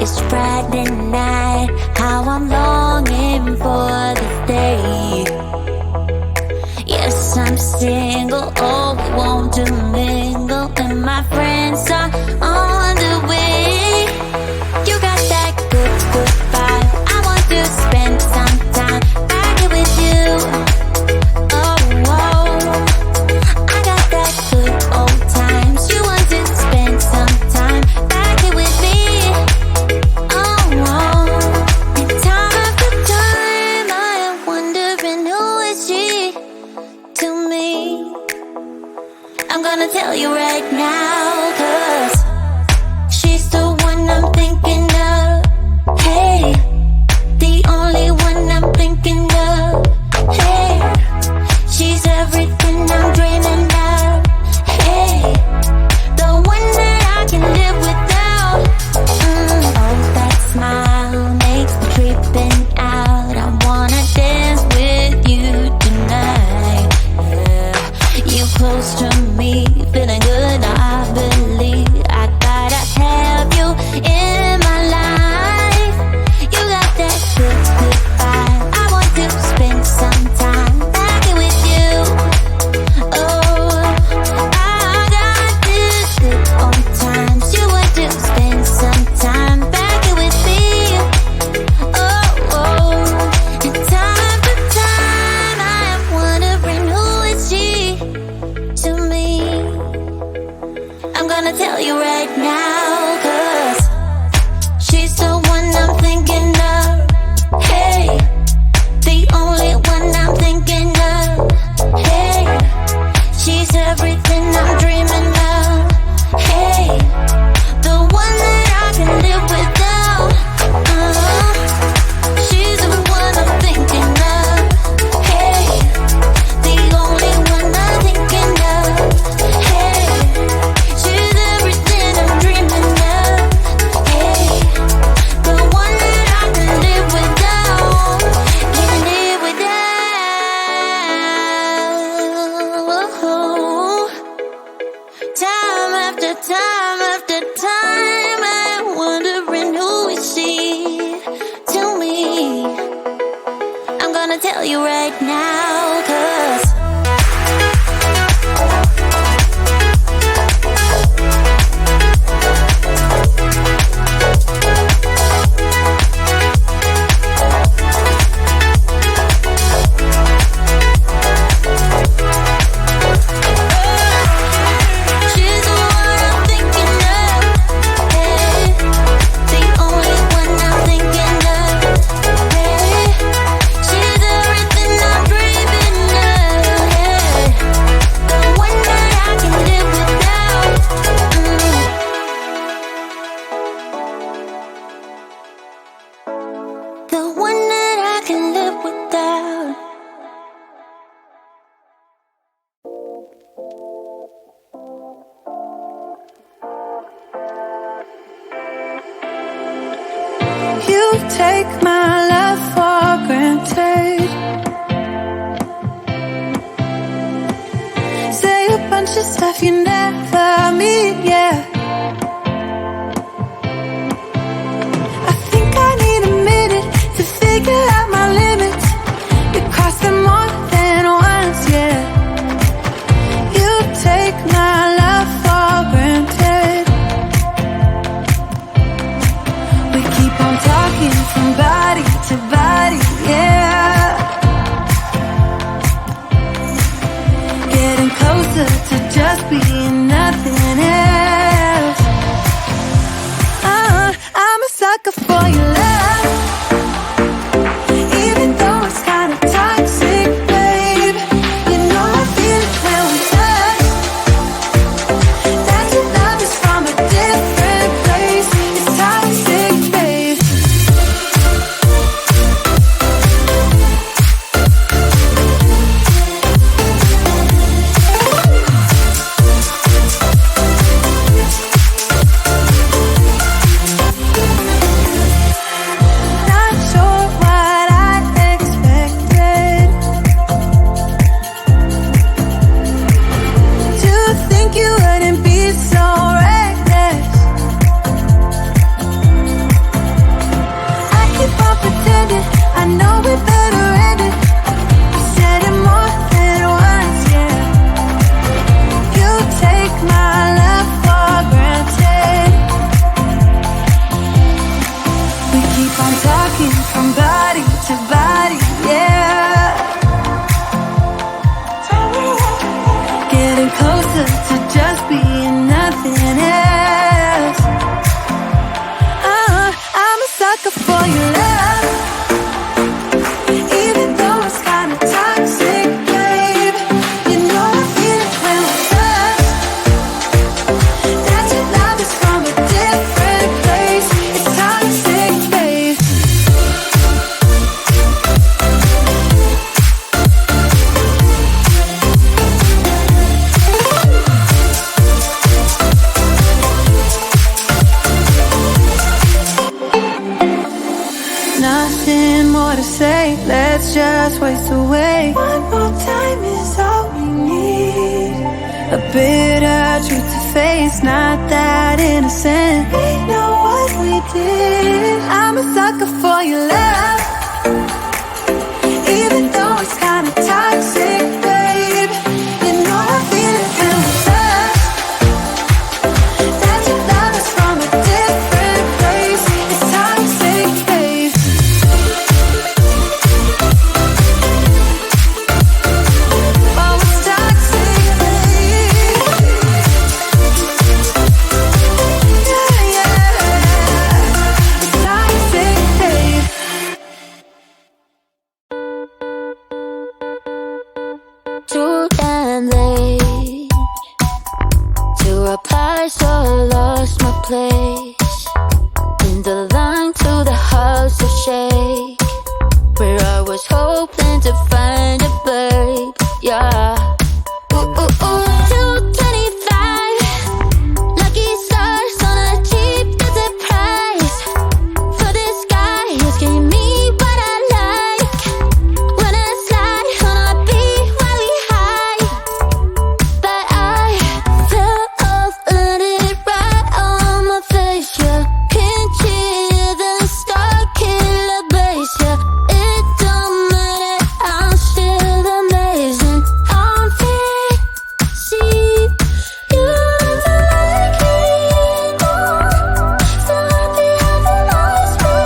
It's Friday night, how I'm longing for this day. Yes, I'm single, oh, we want to mingle, and my friends are on the way. You got that good, good vibe. I want to spend some time back here with you. Oh, whoa. I got that good old times. You want to spend some time back here with me. Oh, whoa. And time after time, I am wondering who is she to me. I'm gonna tell you right now, 'cause she's the one I'm thinking of. Hey, the only one I'm thinking of. Hey, she's everything I'm dreaming of. Hey, the one that I can live without. Oh, that smile makes me creeping out. I wanna dance with you tonight. Yeah, you close to me, feeling good, I believe. I gotta have you in my life. You got that good, good vibe. I want to spend some time back here with you. Oh, I got this good old times. You want to spend some time back here with me. Oh, oh. And time after time, I am wondering who is she to me. I'm gonna tell you right now, 'cause she's the one I'm thinking of. Hey, the only one I'm thinking of. Hey, she's everything I'm dreaming of. Hey, the one that I can live without. She's the one I'm thinking of. Hey, the only one I'm thinking of. Hey, she's everything I'm dreaming of. Hey, the one that I can live without. Can live without. Time after time after time, I'm wondering who is she to me. I'm gonna tell you right now, 'cause she's the one I'm thinking of. Hey, the only one I'm thinking of. Hey, she's everything I'm dreaming of. Hey, the one that I can live without. The one that I can live without. You take my love for granted. Say a bunch of stuff you never mean, yeah. I think I need a minute to figure out my limits. You cross them more than once, yeah. You take my love for granted. We keep on talking from body to body, yeah. Getting closer to just being nothing else. I'm a sucker for your love, even though it's kinda toxic, babe. just waste away. One more time is all we need. A bitter truth to face, not that innocent. We know what we did. I'm a sucker for your love, even though it's kinda toxic, babe. You know I feel it when we touch, that your love is from a different place. It's toxic, babe. Oh, it's toxic, babe. Yeah, yeah. It's toxic, babe. Too damn late to reply, so I lost my place in the line to the house of shake, where I was hoping to find a babe. Yeah. Ooh, ooh, ooh. 225 lucky stars on a cheap visit price for this guy who's giving me what I like. When I slide on a beat while we high, but I fell off, let it right on my face. Yeah, can't cheer the star killer bass. Yeah, it don't matter, I'm still amazing. I'm fit, see, you don't like me anymore, so happy I can always be.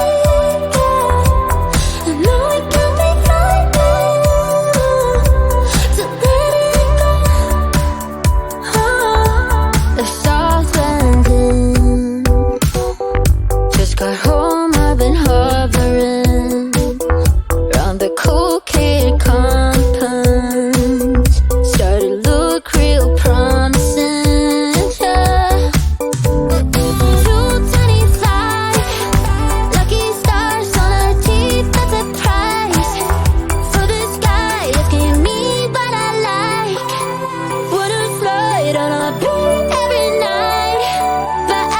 Yeah, I know it can be frightening to let it go. A soft landing, just got home, I've been hovering around the cool kid compound. Started look real promising, yeah. 225 lucky stars on a cheap visit price for this guy asking me what I like. Wouldn't slide on a beat every night, but I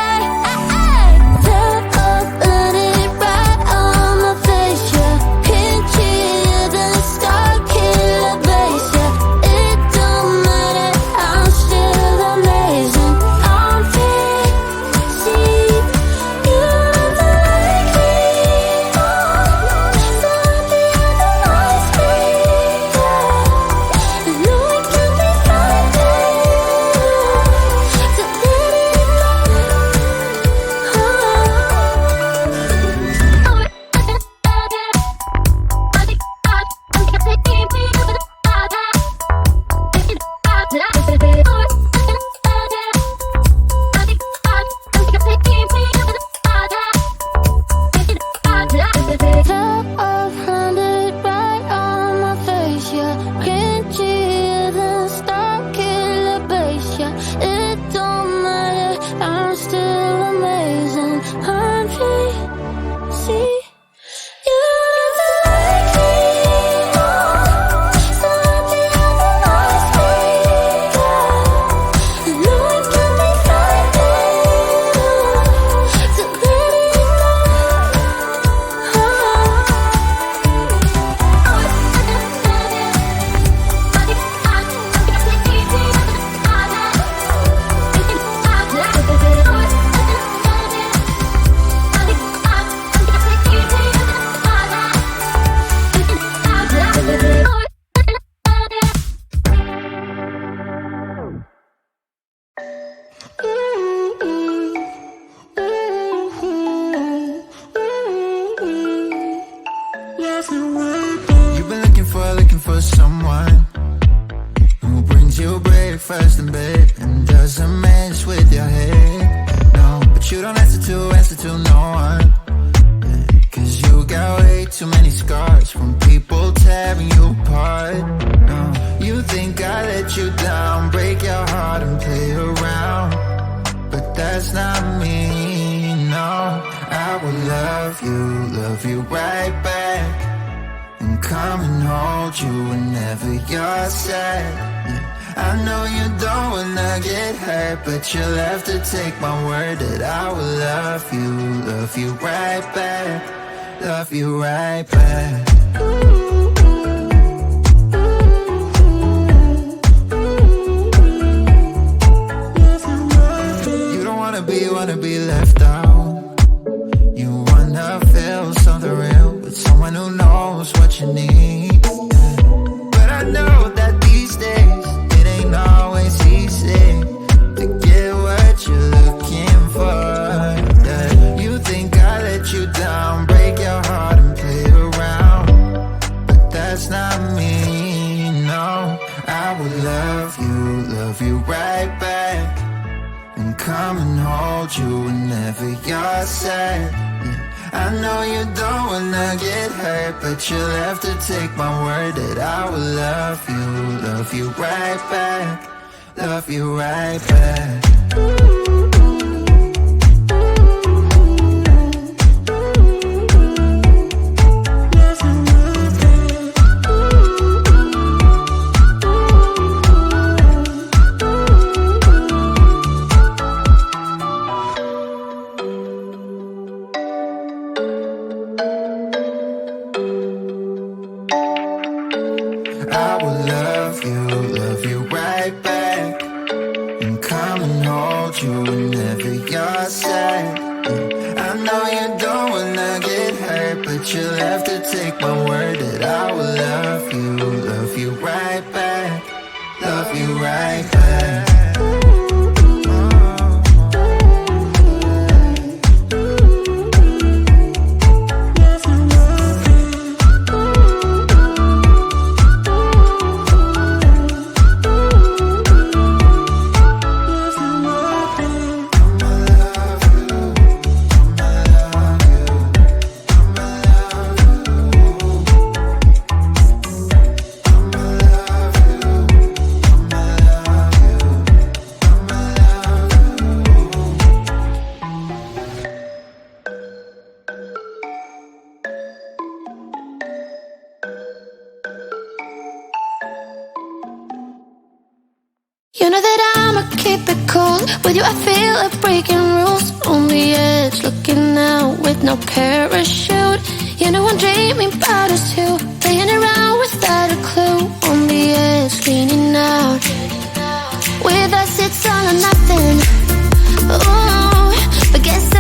fell off, let it right on my face. Yeah, can't cheer the star killer bass. Yeah, it don't matter, I'm still amazing. I'm fit, see, you don't like me anymore, so happy I can always be. Yeah, I know it can be frightening to let it Top of 100 right on my face, yeah. Can't cheer the star killer bass, yeah. It don't matter, I'm still amazing. I'm free, see, you don't like me anymore, so happy I can always be. Yeah, I know it can be frightening to let it go. You've been looking for someone who brings you breakfast in bed and doesn't mess with your head. No, but you don't answer to no one. Cause you got way too many scars from people tearing you apart. No, you think I let you down, break your heart and play around, but that's not me, no. I will love you right back, and come and hold you whenever you're sad. I know you don't wanna get hurt, but you'll have to take my word that I will love you right back, love you right back. Ooh. love you right back. And come and hold you whenever you're sad. Yeah. I know you don't wanna get hurt, but you'll have to take my word that I will love you right back, love you right back. I will love you right back. And come and hold you whenever you're sad. Yeah. I know you don't wanna get hurt, but you'll have to take my word that I will love you right back, love you right back. You know that I'ma keep it cool. With you I feel like breaking rules. On the edge, looking out with no parachute. You know I'm dreaming about us two, playing around without a clue. On the edge, leaning out. With us it's all or nothing. Ooh, but guess